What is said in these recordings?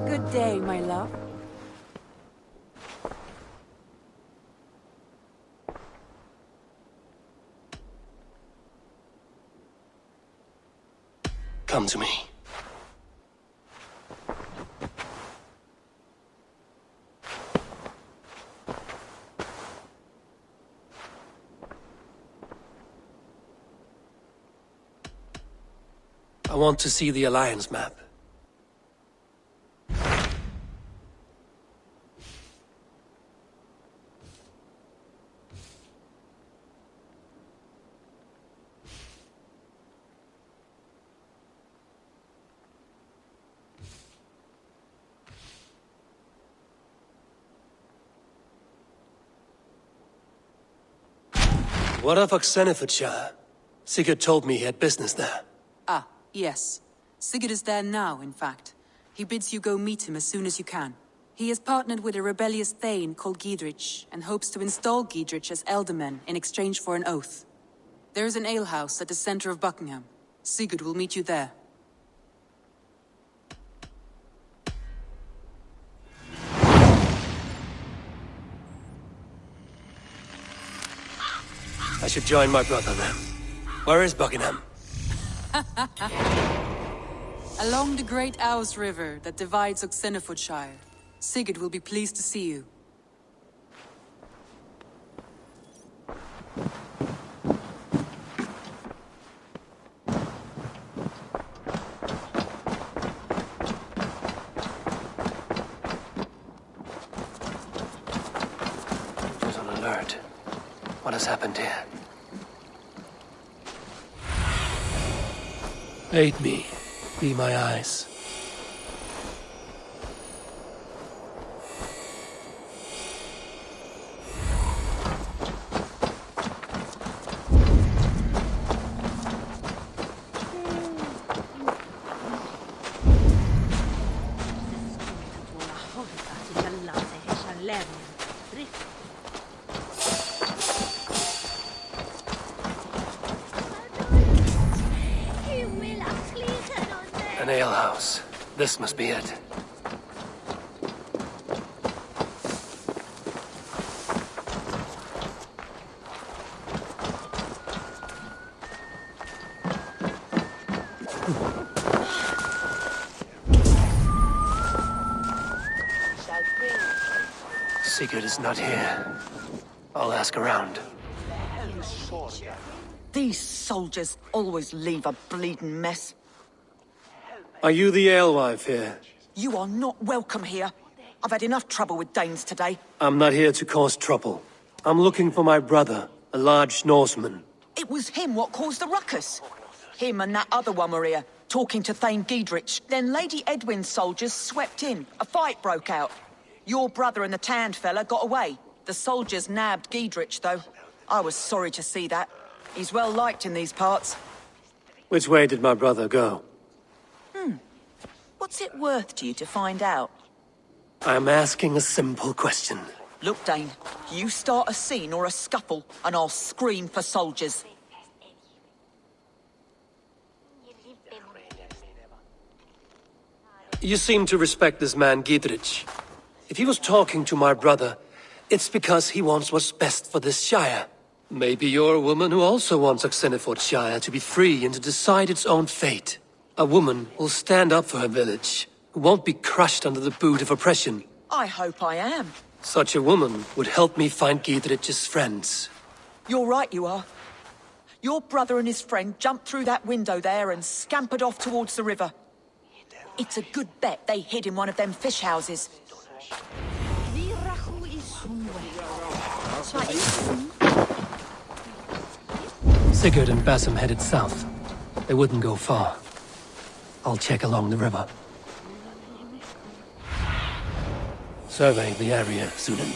Good day, my love. Come to me. I want to see the Alliance map. What of Oxenifordshire? Sigurd told me he had business there. Ah, yes. Sigurd is there now, in fact. He bids you go meet him as soon as you can. He has partnered with a rebellious thane called Ghirean, and hopes to install Ghirean as elderman in exchange for an oath. There is an alehouse at the center of Buckingham. Sigurd will meet you there. I should join my brother then. Where is Buckingham? Along the great Ouse River that divides Oxenifordshire. Sigurd will be pleased to see you. It was on alert. What has happened here? Aid me. Be my eyes. An alehouse. This must be it. Sigurd is not here. I'll ask around. These soldiers always leave a bleeding mess. Are you the alewife here? You are not welcome here. I've had enough trouble with Danes today. I'm not here to cause trouble. I'm looking for my brother, a large Norseman. It was him what caused the ruckus. Him and that other one were here, talking to Thane Ghirean. Then Lady Edwin's soldiers swept in. A fight broke out. Your brother and the tanned fella got away. The soldiers nabbed Ghirean, though. I was sorry to see that. He's well liked in these parts. Which way did my brother go? What's it worth to you to find out? I'm asking a simple question. Look, Dane, you start a scene or a scuffle, and I'll scream for soldiers. You seem to respect this man, Ghirean. If he was talking to my brother, it's because he wants what's best for this shire. Maybe you're a woman who also wants Oxenifordshire to be free and to decide its own fate. A woman will stand up for her village, who won't be crushed under the boot of oppression. I hope I am. Such a woman would help me find Ghirean's friends. You're right, you are. Your brother and his friend jumped through that window there and scampered off towards the river. It's a good bet they hid in one of them fish houses. Sigurd and Basim headed south. They wouldn't go far. I'll check along the river. Survey the area, Sunan.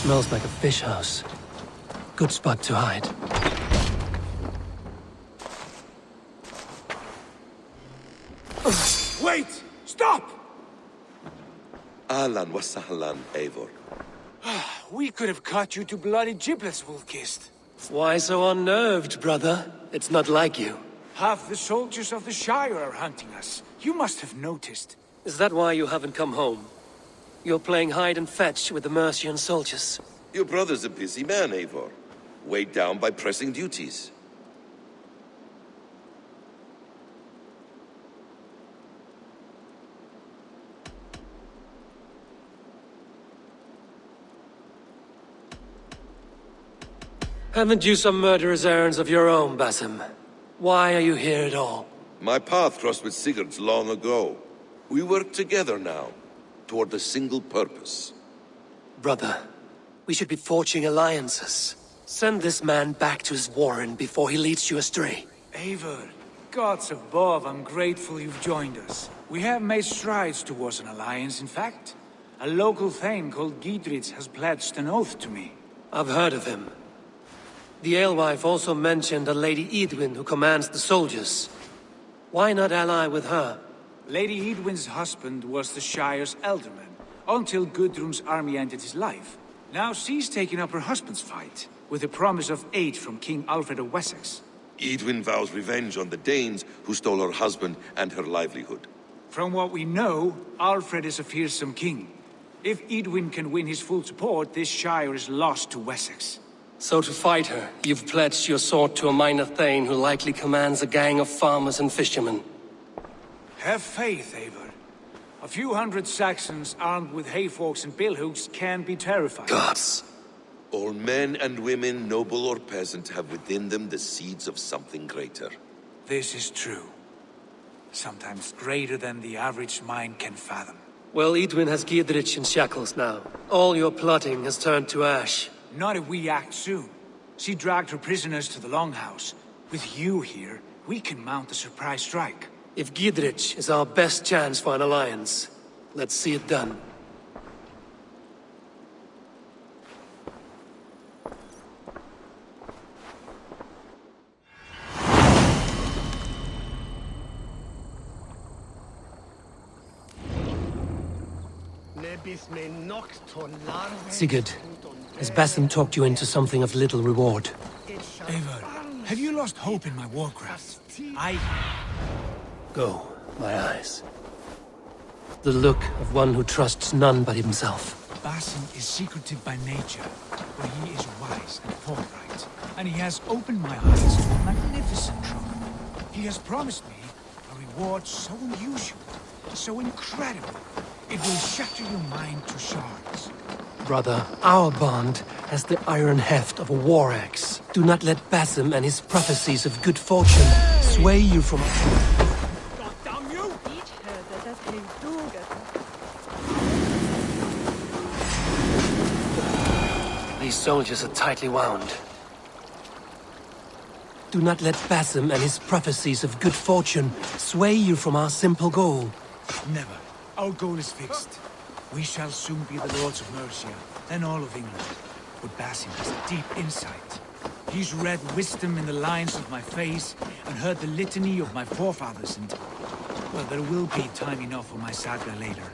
smells like a fish house. Good spot to hide. Wait! Stop! Ahlan wa sahlan, Eivor. We could have cut you to bloody giblets, Wolf-Kissed. Why so unnerved, brother? It's not like you. Half the soldiers of the Shire are hunting us. You must have noticed. Is that why you haven't come home? You're playing hide and fetch with the Mercian soldiers. Your brother's a busy man, Eivor. Weighed down by pressing duties. Haven't you some murderous errands of your own, Basim? Why are you here at all? My path crossed with Sigurd's long ago. We work together now, toward a single purpose. Brother, we should be forging alliances. Send this man back to his warren before he leads you astray. Eivor, gods above, I'm grateful you've joined us. We have made strides towards an alliance, in fact. A local thane called Gidritz has pledged an oath to me. I've heard of him. The alewife also mentioned a Lady Edwin who commands the soldiers. Why not ally with her? Lady Edwin's husband was the Shire's elderman, until Gudrun's army ended his life. Now she's taken up her husband's fight, with the promise of aid from King Alfred of Wessex. Edwin vows revenge on the Danes who stole her husband and her livelihood. From what we know, Alfred is a fearsome king. If Edwin can win his full support, this Shire is lost to Wessex. So to fight her, you've pledged your sword to a minor thane who likely commands a gang of farmers and fishermen. Have faith, Eivor. A few hundred Saxons armed with hayforks and billhooks can be terrifying. Gods. All men and women, noble or peasant, have within them the seeds of something greater. This is true. Sometimes greater than the average mind can fathom. Well, Edwin has Gidrich in shackles now. All your plotting has turned to ash. Not if we act soon. She dragged her prisoners to the Longhouse. With you here, we can mount a surprise strike. If Gidrich is our best chance for an alliance, let's see it done. Sigurd, has Basim talked you into something of little reward? Eivor, have you lost hope in my warcraft? Go, my eyes. The look of one who trusts none but himself. Basim is secretive by nature, but he is wise and forthright. And he has opened my eyes to a magnificent truth. He has promised me a reward so unusual, so incredible, it will shatter your mind to shards. Brother, our bond has the iron heft of a war axe. Do not let Basim and his prophecies of good fortune sway you from... These soldiers are tightly wound. Do not let Basim and his prophecies of good fortune sway you from our simple goal. Never. Our goal is fixed. We shall soon be the lords of Mercia, then all of England. But Basim has a deep insight. He's read wisdom in the lines of my face and heard the litany of my forefathers, and... well, there will be time enough for my saga later.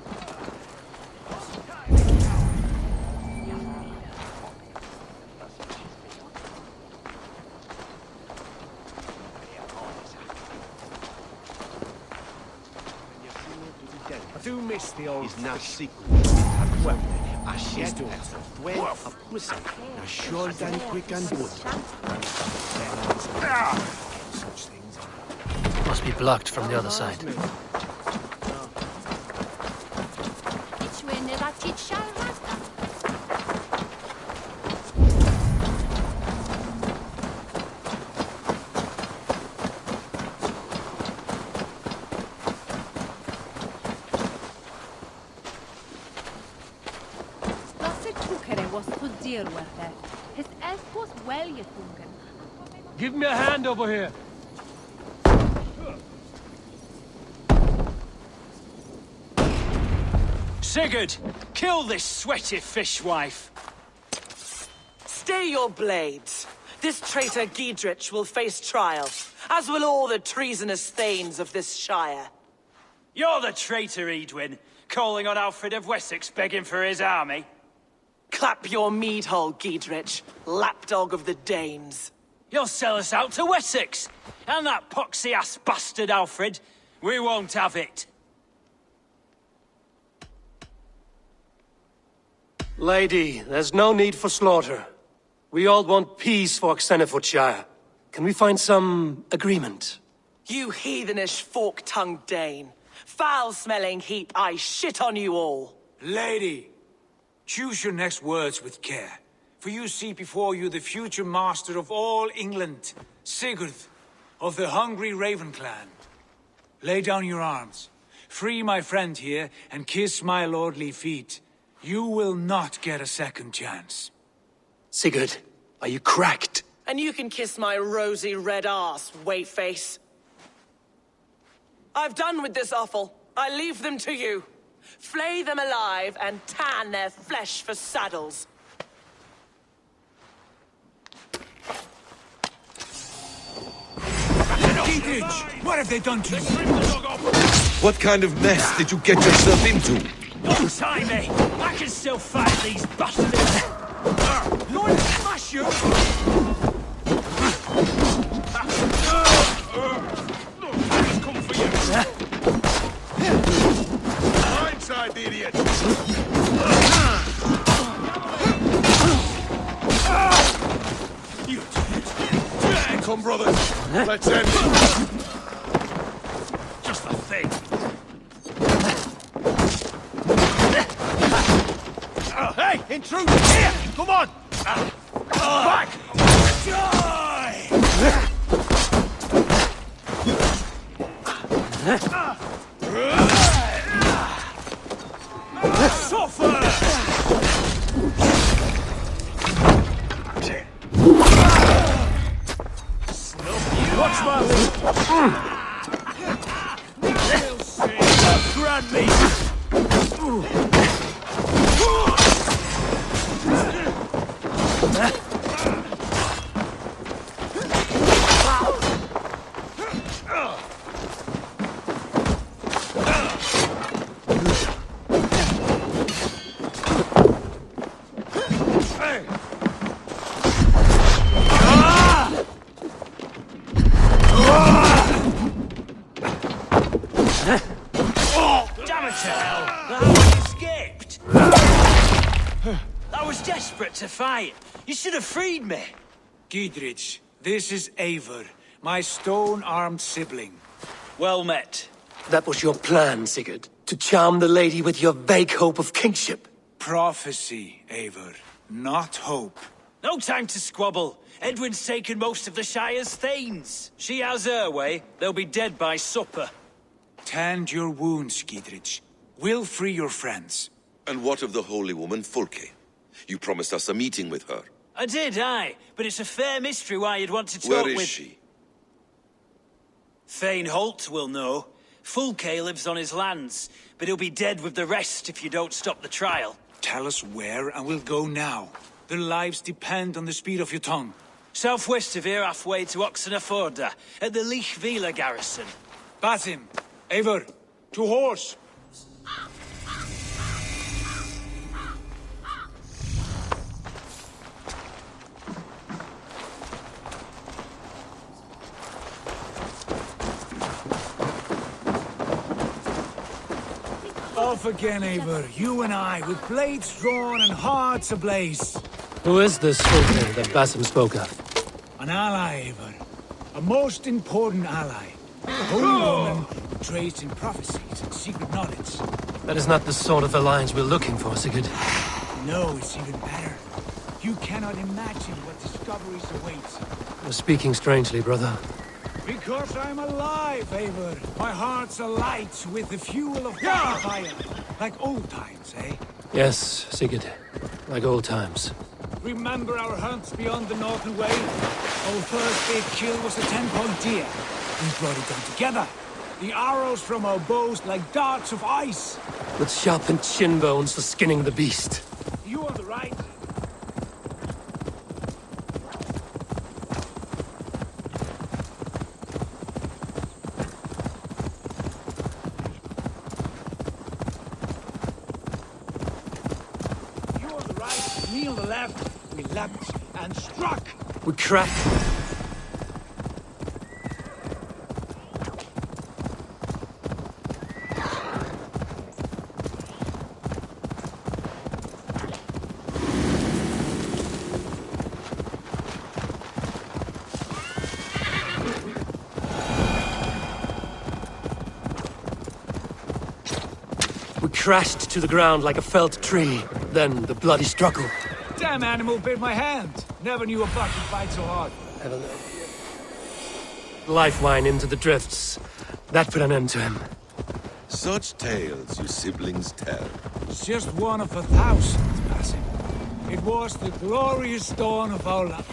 I do miss the old... Is not secret. Well, I shed well, a pussy. Now sure than quick and good. Such things. Must be blocked from the other side. Give me a hand over here. Sigurd, kill this sweaty fishwife. Stay your blades. This traitor Ghirean will face trial, as will all the treasonous thanes of this shire. You're the traitor, Edwin, calling on Alfred of Wessex begging for his army. Clap your mead hole, Ghirean, lapdog of the Danes. You'll sell us out to Wessex, and that poxy-ass bastard Alfred. We won't have it. Lady, there's no need for slaughter. We all want peace for Xenofordshire. Can we find some agreement? You heathenish fork-tongued Dane. Foul-smelling heap, I shit on you all. Lady, choose your next words with care. For you see before you the future master of all England, Sigurd, of the hungry Raven clan. Lay down your arms. Free my friend here, and kiss my lordly feet. You will not get a second chance. Sigurd, are you cracked? And you can kiss my rosy red arse, wayface. I've done with this offal. I leave them to you. Flay them alive and tan their flesh for saddles. Ghirean, what have they done to you? What kind of mess did you get yourself into? Don't tie me! I can still fight these bastards! Lord, smash you! He's come for you. Blindside, the idiot. Come, brothers. Let's end it. Just the thing. Hey, intruder! Here! Come on! Back! Suffer! Watch my lead! Grab me! To fight. You should have freed me. Ghirean, this is Eivor, my stone-armed sibling. Well met. That was your plan, Sigurd. To charm the lady with your vague hope of kingship. Prophecy, Eivor, not hope. No time to squabble. Edwin's taken most of the Shire's thanes. She has her way. They'll be dead by supper. Tend your wounds, Ghirean. We'll free your friends. And what of the holy woman Fulke? You promised us a meeting with her. I did, aye. But it's a fair mystery why you'd want to talk Where with... is she? Thane Holt will know. Fulke lives on his lands, but he'll be dead with the rest if you don't stop the trial. Tell us where, and we'll go now. Their lives depend on the speed of your tongue. Southwest of here, halfway to Oxenaforda, at the Lichvila garrison. Basim, Eivor, to horse! Off again, Eivor. You and I, with blades drawn and hearts ablaze. Who is this Fulke that Basim spoke of? An ally, Eivor. A most important ally. A holy woman who trades in prophecies and secret knowledge. That is not the sort of alliance we're looking for, Sigurd. No, it's even better. You cannot imagine what discoveries await. You're speaking strangely, brother. Because I'm alive, Eivor. My heart's alight with the fuel of fire. Like old times, eh? Yes, Sigurd. Like old times. Remember our hunts beyond the Northern Way? Our first big kill was a 10-point deer. We brought it down together. The arrows from our bows like darts of ice. With sharpened shin bones for skinning the beast. You are the right. left, we leapt and struck. We crack. We crashed to the ground like a felled tree. Then the bloody struggle. Damn animal bit my hand. Never knew a buck could bite so hard. Life wine into the drifts. That put an end to him. Such tales you siblings tell. It's just one of 1,000 passing. It was the glorious dawn of our land.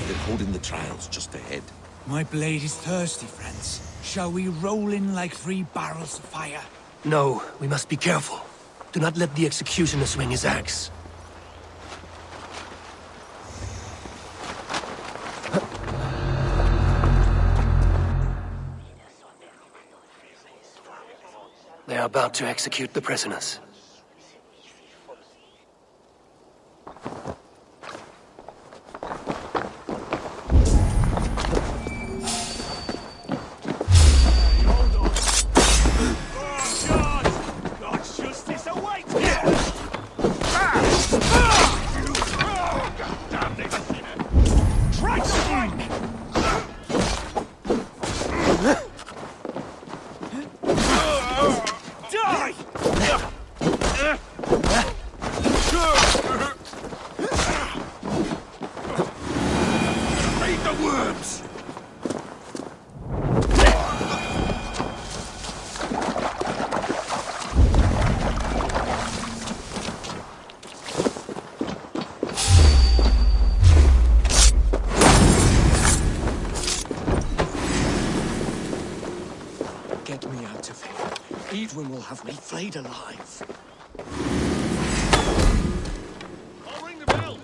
They're holding the trials just ahead. My blade is thirsty, friends. Shall we roll in like 3 barrels of fire? No, we must be careful. Do not let the executioner swing his axe. They are about to execute the prisoners. Get me out of here. Edwin will have me flayed alive. I'll ring the bell.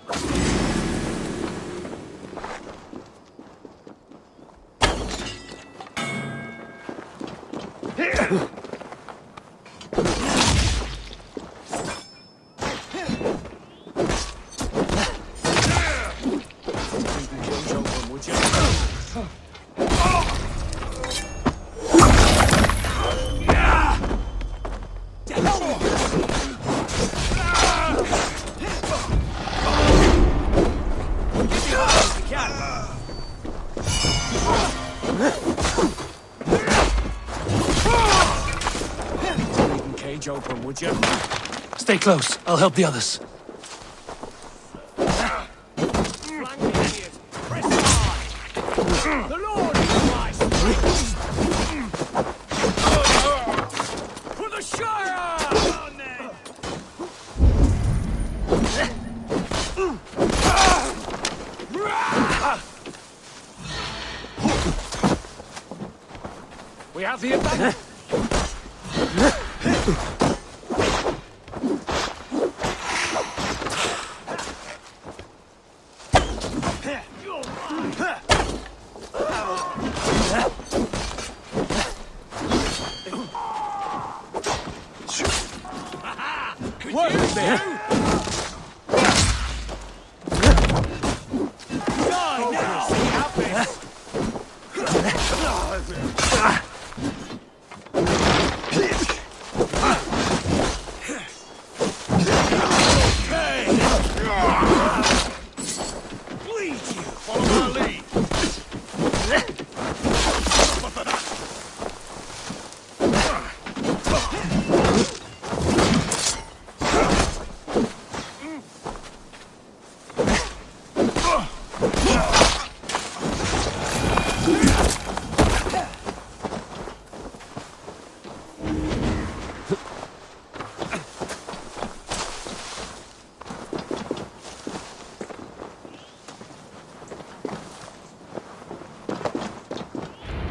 Open, would you? Stay close. I'll help the others. The Lord is my strength! For the Shire! We have the advantage.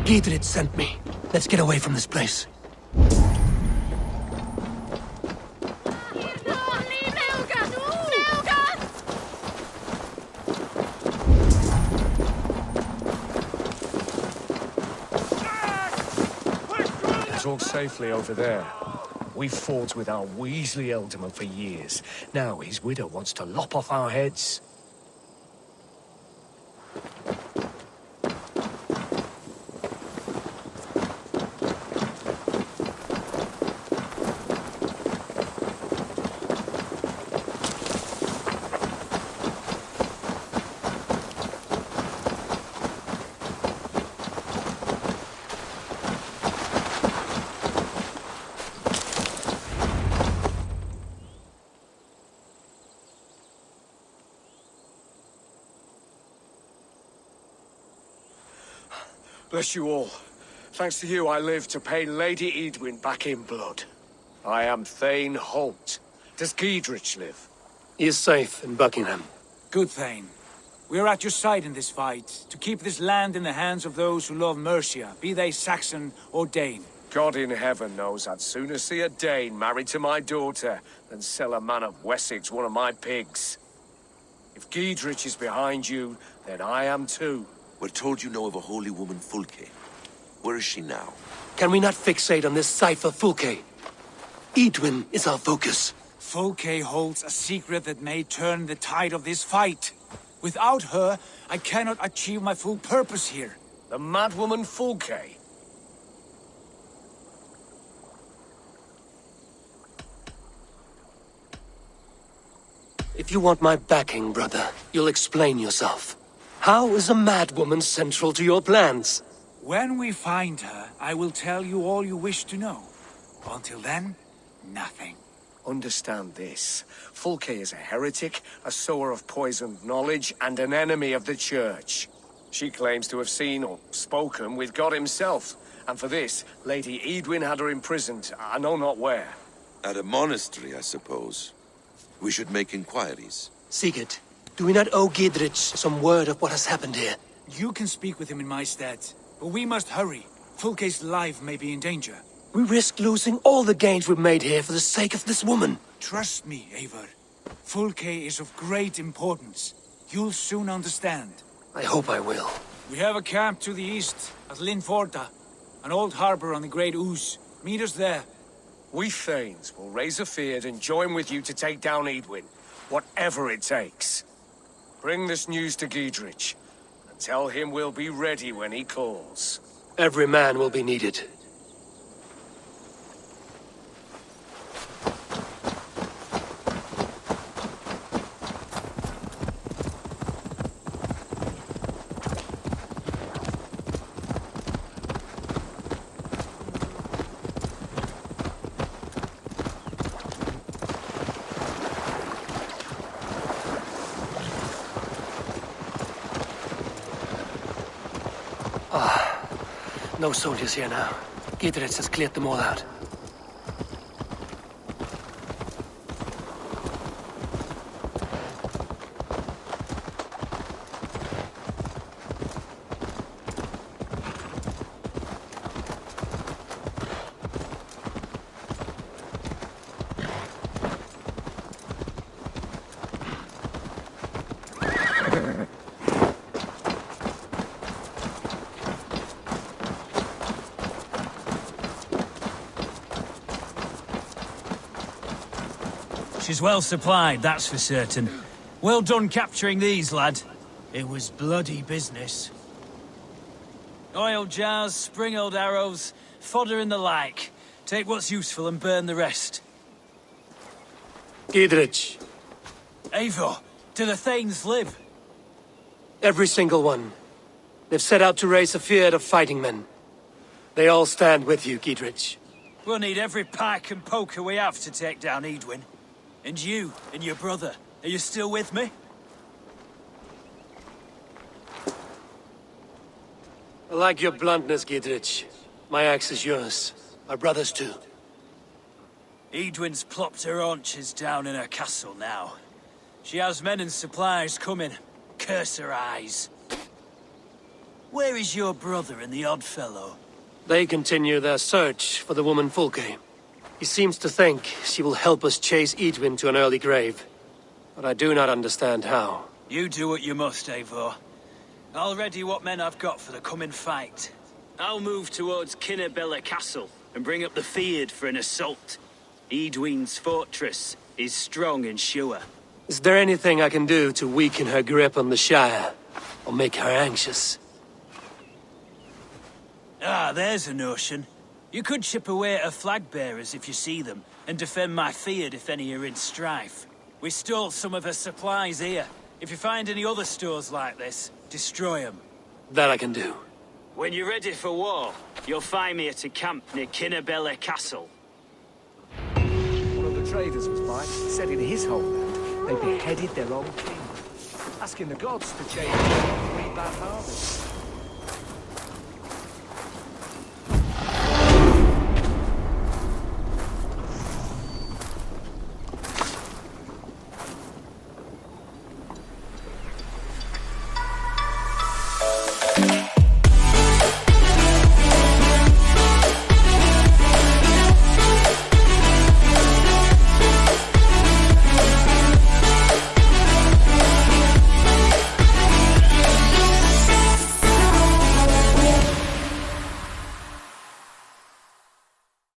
Gidrid sent me. Let's get away from this place. It's all safely over there. We've fought with our Weasley alderman for years. Now his widow wants to lop off our heads. Bless you all. Thanks to you, I live to pay Lady Edwin back in blood. I am Thane Holt. Does Ghirean live? He is safe in Buckingham. Good Thane. We are at your side in this fight, to keep this land in the hands of those who love Mercia, be they Saxon or Dane. God in heaven knows I'd sooner see a Dane married to my daughter than sell a man of Wessex one of my pigs. If Ghirean is behind you, then I am too. We're told you know of a holy woman, Fulke. Where is she now? Can we not fixate on this cipher, Fulke? Edwin is our focus. Fulke holds a secret that may turn the tide of this fight. Without her, I cannot achieve my full purpose here. The madwoman Fulke? If you want my backing, brother, you'll explain yourself. How is a madwoman central to your plans? When we find her, I will tell you all you wish to know. Until then, nothing. Understand this. Fulke is a heretic, a sower of poisoned knowledge, and an enemy of the Church. She claims to have seen or spoken with God himself, and for this, Lady Edwin had her imprisoned, I know not where. At a monastery, I suppose. We should make inquiries. Sigurd, do we not owe Ghirean some word of what has happened here? You can speak with him in my stead, but we must hurry. Fulke's life may be in danger. We risk losing all the gains we've made here for the sake of this woman. Trust me, Eivor. Fulke is of great importance. You'll soon understand. I hope I will. We have a camp to the east, at Linforda, an old harbor on the Great Ouse. Meet us there. We Thanes will raise a feard and join with you to take down Edwin, whatever it takes. Bring this news to Ghirean, and tell him we'll be ready when he calls. Every man will be needed. No soldiers here now. Ghirean has cleared them all out. She's well supplied, that's for certain. Well done capturing these, lad. It was bloody business. Oil jars, spring-oiled arrows, fodder and the like. Take what's useful and burn the rest. Ghirean, Eivor, do the Thanes live? every single one. They've set out to raise a fear of fighting men. They all stand with you, Ghirean. We'll need every pike and poker we have to take down Edwin. And you, and your brother, are you still with me? I like your bluntness, Ghirean. My axe is yours. My brother's too. Edwin's plopped her haunches down in her castle now. She has men and supplies coming. Curse her eyes. Where is your brother and the odd fellow? They continue their search for the woman Fulke. He seems to think she will help us chase Edwin to an early grave. But I do not understand how. You do what you must, Eivor. I'll ready what men I've got for the coming fight. I'll move towards Kinnabella Castle and bring up the feared for an assault. Edwin's fortress is strong and sure. Is there anything I can do to weaken her grip on the Shire? Or make her anxious? Ah, there's a notion. You could chip away at her flag bearers if you see them, and defend my field if any are in strife. We stole some of her supplies here. If you find any other stores like this, destroy them. That I can do. When you're ready for war, you'll find me at a camp near Kinnabella Castle. One of the traders was by, said in his homeland, they beheaded their own king, asking the gods to change three bad harvests.